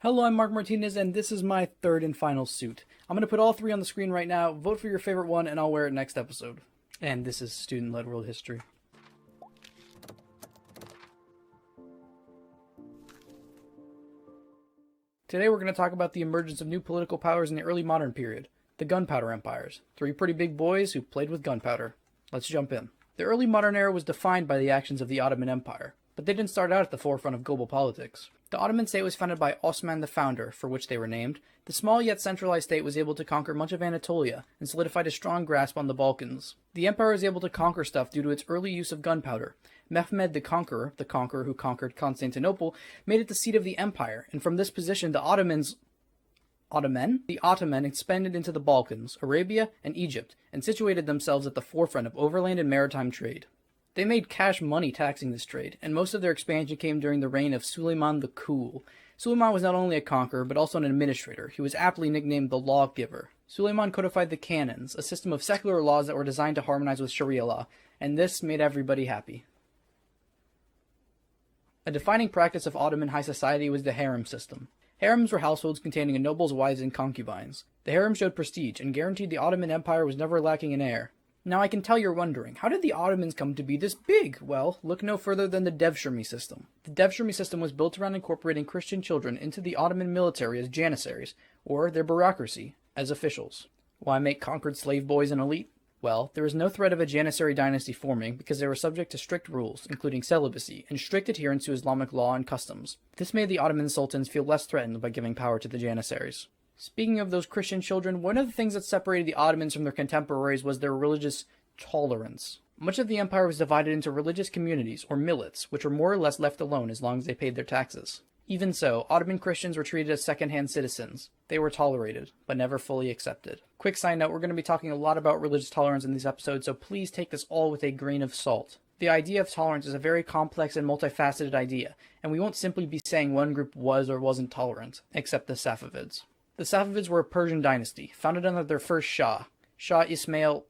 Hello, I'm Mark Martinez, and this is my third and final suit. I'm going to put all three on the screen right now, vote for your favorite one, and I'll wear it next episode. And this is student-led world history. Today we're going to talk about the emergence of new political powers in the early modern period, the Gunpowder Empires. Three pretty big boys who played with gunpowder. Let's jump in. The early modern era was defined by the actions of the Ottoman Empire, but they didn't start out at the forefront of global politics. The Ottoman state was founded by Osman the Founder, for which they were named. The small yet centralized state was able to conquer much of Anatolia and solidified a strong grasp on the Balkans. The empire was able to conquer stuff due to its early use of gunpowder. Mehmed the Conqueror who conquered Constantinople, made it the seat of the empire, and from this position the Ottoman expanded into the Balkans, Arabia, and Egypt, and situated themselves at the forefront of overland and maritime trade. They made cash money taxing this trade, and most of their expansion came during the reign of Suleiman the Cool. Suleiman was not only a conqueror, but also an administrator. He was aptly nicknamed the Lawgiver. Suleiman codified the canons, a system of secular laws that were designed to harmonize with Sharia law, and this made everybody happy. A defining practice of Ottoman high society was the harem system. Harems were households containing a noble's wives and concubines. The harem showed prestige and guaranteed the Ottoman Empire was never lacking in heir. Now I can tell you're wondering, how did the Ottomans come to be this big? Well, look no further than the Devshirme system. The Devshirme system was built around incorporating Christian children into the Ottoman military as janissaries, or their bureaucracy, as officials. Why make conquered slave boys an elite? Well, there was no threat of a janissary dynasty forming because they were subject to strict rules, including celibacy, and strict adherence to Islamic law and customs. This made the Ottoman sultans feel less threatened by giving power to the janissaries. Speaking of those Christian children, one of the things that separated the Ottomans from their contemporaries was their religious tolerance. Much of the empire was divided into religious communities, or millets, which were more or less left alone as long as they paid their taxes. Even so, Ottoman Christians were treated as second-hand citizens. They were tolerated, but never fully accepted. Quick side note, we're going to be talking a lot about religious tolerance in these episodes, so please take this all with a grain of salt. The idea of tolerance is a very complex and multifaceted idea, and we won't simply be saying one group was or wasn't tolerant, except the Safavids. The Safavids were a Persian dynasty, founded under their first Shah, Shah Ismail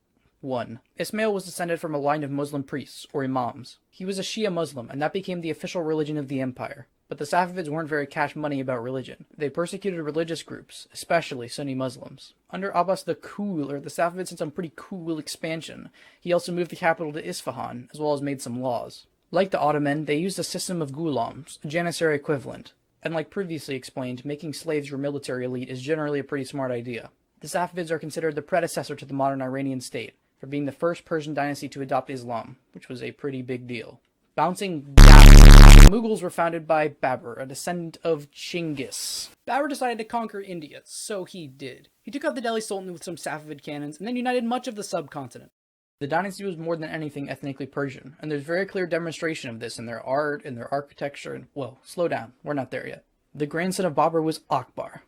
I. Ismail was descended from a line of Muslim priests, or imams. He was a Shia Muslim, and that became the official religion of the empire. But the Safavids weren't very cash money about religion. They persecuted religious groups, especially Sunni Muslims. Under Abbas the Cooler, the Safavids had some pretty cool expansion. He also moved the capital to Isfahan, as well as made some laws. Like the Ottoman, they used a system of gulams, a janissary equivalent. And like previously explained, making slaves your military elite is generally a pretty smart idea. The Safavids are considered the predecessor to the modern Iranian state, for being the first Persian dynasty to adopt Islam, which was a pretty big deal. Bouncing down, the Mughals were founded by Babur, a descendant of Chinggis. Babur decided to conquer India, so he did. He took out the Delhi Sultan with some Safavid cannons, and then united much of the subcontinent. The dynasty was more than anything ethnically Persian, and there's very clear demonstration of this in their art, in their architecture, and, well, slow down, we're not there yet. The grandson of Babur was Akbar,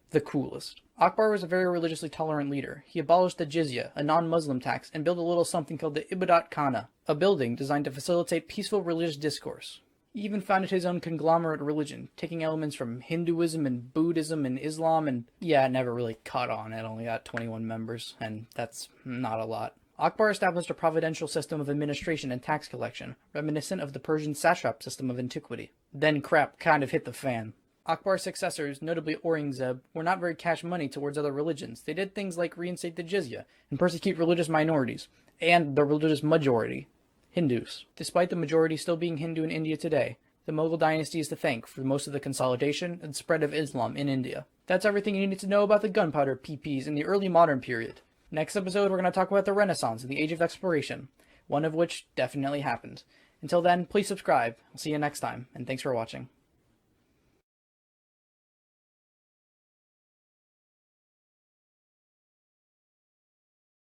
the coolest. Akbar was a very religiously tolerant leader. He abolished the jizya, a non-Muslim tax, and built a little something called the Ibadat Khana, a building designed to facilitate peaceful religious discourse. He even founded his own conglomerate religion, taking elements from Hinduism and Buddhism and Islam, and yeah, it never really caught on. It only got 21 members, and that's not a lot. Akbar established a providential system of administration and tax collection, reminiscent of the Persian satrap system of antiquity. Then crap kind of hit the fan. Akbar's successors, notably Aurangzeb, were not very cash money towards other religions. They did things like reinstate the jizya and persecute religious minorities, and the religious majority, Hindus. Despite the majority still being Hindu in India today, the Mughal dynasty is to thank for most of the consolidation and spread of Islam in India. That's everything you need to know about the gunpowder PPs in the early modern period. Next episode, we're going to talk about the Renaissance and the Age of Exploration, one of which definitely happened. Until then, please subscribe. I'll see you next time, and thanks for watching.